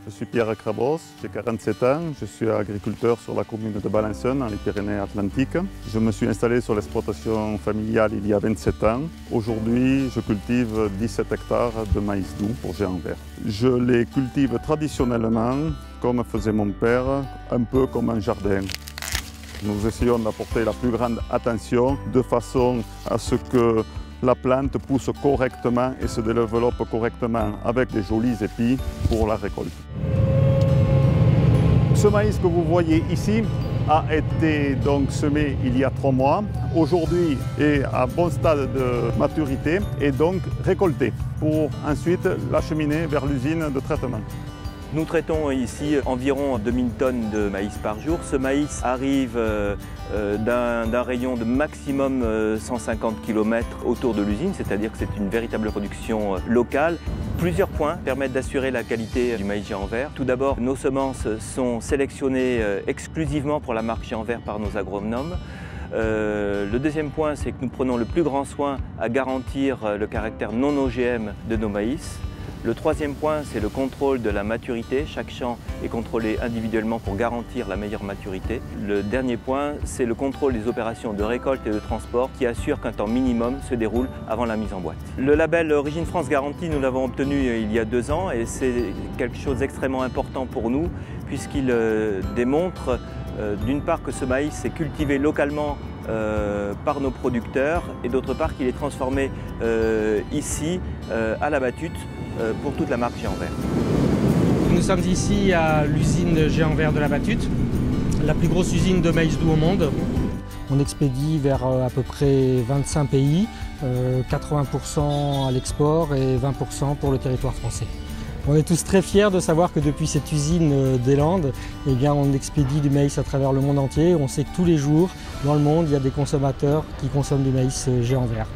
Je suis Pierre Crabos, j'ai 47 ans, je suis agriculteur sur la commune de Balançon, dans les Pyrénées-Atlantiques. Je me suis installé sur l'exploitation familiale il y a 27 ans. Aujourd'hui, je cultive 17 hectares de maïs doux pour géants verts. Je les cultive traditionnellement, comme faisait mon père, un peu comme un jardin. Nous essayons d'apporter la plus grande attention de façon à ce que la plante pousse correctement et se développe correctement avec des jolis épis pour la récolte. Ce maïs que vous voyez ici a été donc semé il y a 3 mois. Aujourd'hui est à bon stade de maturité et donc récolté pour ensuite l'acheminer vers l'usine de traitement. Nous traitons ici environ 2000 tonnes de maïs par jour. Ce maïs arrive d'un rayon de maximum 150 km autour de l'usine, c'est-à-dire que c'est une véritable production locale. Plusieurs points permettent d'assurer la qualité du maïs géant vert. Tout d'abord, nos semences sont sélectionnées exclusivement pour la marque géant vert par nos agronomes. Le deuxième point, c'est que nous prenons le plus grand soin à garantir le caractère non OGM de nos maïs. Le troisième point, c'est le contrôle de la maturité. Chaque champ est contrôlé individuellement pour garantir la meilleure maturité. Le dernier point, c'est le contrôle des opérations de récolte et de transport qui assure qu'un temps minimum se déroule avant la mise en boîte. Le label Origine France Garantie, nous l'avons obtenu il y a 2 ans et c'est quelque chose d'extrêmement important pour nous puisqu'il démontre d'une part que ce maïs est cultivé localement par nos producteurs et d'autre part qu'il est transformé ici à la Battute pour toute la marque Géant Vert. Nous sommes ici à l'usine Géant Vert de la Battute, la plus grosse usine de maïs doux au monde. On expédie vers à peu près 25 pays, 80% à l'export et 20% pour le territoire français. On est tous très fiers de savoir que depuis cette usine des Landes, on expédie du maïs à travers le monde entier. On sait que tous les jours, dans le monde, il y a des consommateurs qui consomment du maïs Géant Vert.